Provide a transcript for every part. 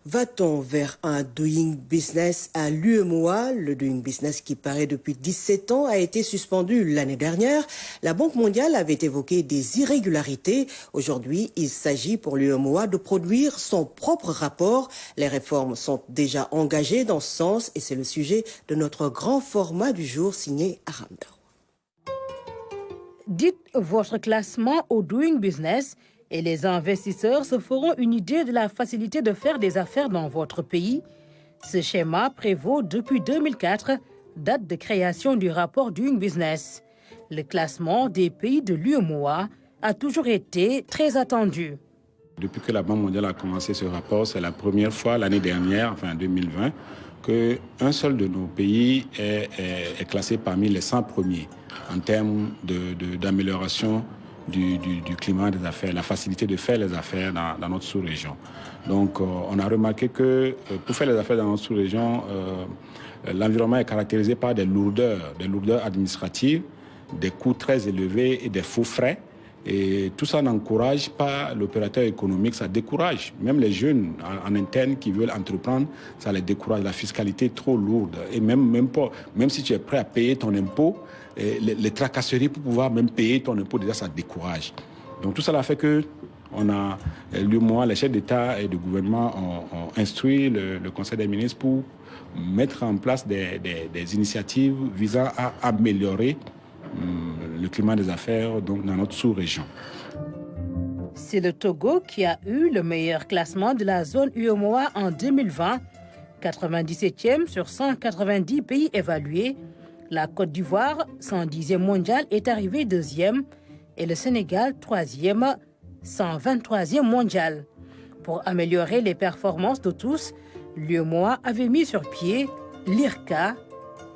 Va-t-on vers un doing business à l'UEMOA? Le doing business qui paraît depuis 17 ans a été suspendu l'année dernière. La Banque mondiale avait évoqué des irrégularités. Aujourd'hui, il s'agit pour l'UEMOA de produire son propre rapport. Les réformes sont déjà engagées dans ce sens et c'est le sujet de notre grand format du jour signé Aramda. Dites votre classement au doing business et les investisseurs se feront une idée de la facilité de faire des affaires dans votre pays. Ce schéma prévaut depuis 2004, date de création du rapport Doing Business. Le classement des pays de l'UEMOA a toujours été très attendu. Depuis que la Banque mondiale a commencé ce rapport, c'est la première fois l'année dernière, enfin 2020, qu'un seul de nos pays est classé parmi les 100 premiers en termes d'amélioration du climat des affaires, la facilité de faire les affaires dans notre sous-région. Donc on a remarqué que pour faire les affaires dans notre sous-région, l'environnement est caractérisé par des lourdeurs administratives, des coûts très élevés et des faux frais. Et tout ça n'encourage pas l'opérateur économique, ça décourage. Même les jeunes en interne qui veulent entreprendre, ça les décourage. La fiscalité est trop lourde. Et même si tu es prêt à payer ton impôt, les tracasseries pour pouvoir même payer ton impôt, déjà ça décourage. Donc tout ça a fait que l'UEMOA, les chefs d'État et de gouvernement ont instruit le Conseil des ministres pour mettre en place des initiatives visant à améliorer le climat des affaires donc, dans notre sous-région. C'est le Togo qui a eu le meilleur classement de la zone UEMOA en 2020, 97e sur 190 pays évalués. La Côte d'Ivoire, 110e mondial, est arrivée 2e et le Sénégal, 3e, 123e mondial. Pour améliorer les performances de tous, l'UEMOA avait mis sur pied l'IRCA.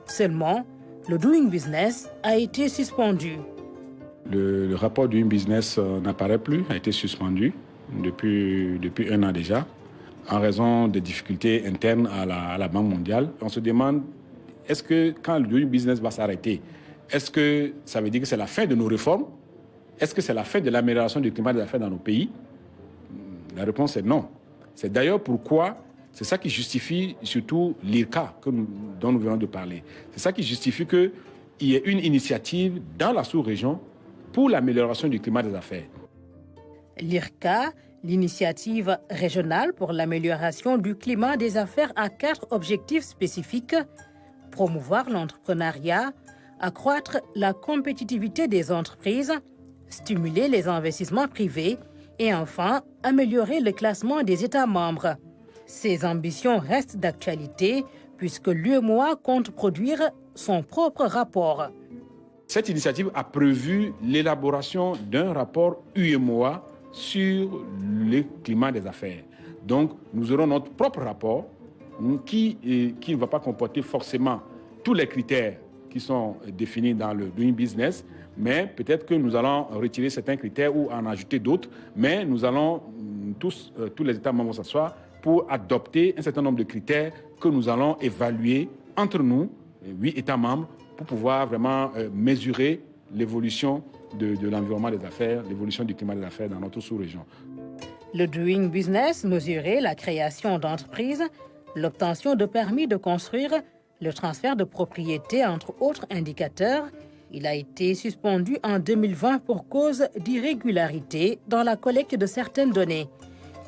Seulement, le Doing Business a été suspendu. Le rapport Doing Business n'apparaît plus, a été suspendu depuis un an déjà, en raison des difficultés internes à la Banque mondiale. On se demande, est-ce que quand le Doing Business va s'arrêter, est-ce que ça veut dire que c'est la fin de nos réformes? Est-ce que c'est la fin de l'amélioration du climat des affaires dans nos pays? La réponse est non. C'est d'ailleurs pourquoi c'est ça qui justifie surtout l'IRCA dont nous venons de parler. C'est ça qui justifie qu'il y ait une initiative dans la sous-région pour l'amélioration du climat des affaires. L'IRCA, l'initiative régionale pour l'amélioration du climat des affaires, a 4 objectifs spécifiques. Promouvoir l'entrepreneuriat, accroître la compétitivité des entreprises, stimuler les investissements privés et enfin améliorer le classement des États membres. Ces ambitions restent d'actualité puisque l'UEMOA compte produire son propre rapport. Cette initiative a prévu l'élaboration d'un rapport UEMOA sur le climat des affaires. Donc, nous aurons notre propre rapport qui ne va pas comporter forcément tous les critères qui sont définis dans le Doing Business, mais peut-être que nous allons retirer certains critères ou en ajouter d'autres, mais nous allons tous les États membres s'asseoir pour adopter un certain nombre de critères que nous allons évaluer entre nous, 8 États membres, pour pouvoir vraiment mesurer l'évolution de l'environnement des affaires, l'évolution du climat des affaires dans notre sous-région. Le Doing Business mesurait la création d'entreprises, l'obtention de permis de construire, le transfert de propriété, entre autres indicateurs. Il a été suspendu en 2020 pour cause d'irrégularité dans la collecte de certaines données.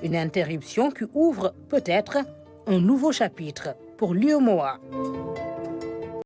Une interruption qui ouvre peut-être un nouveau chapitre pour l'UEMOA.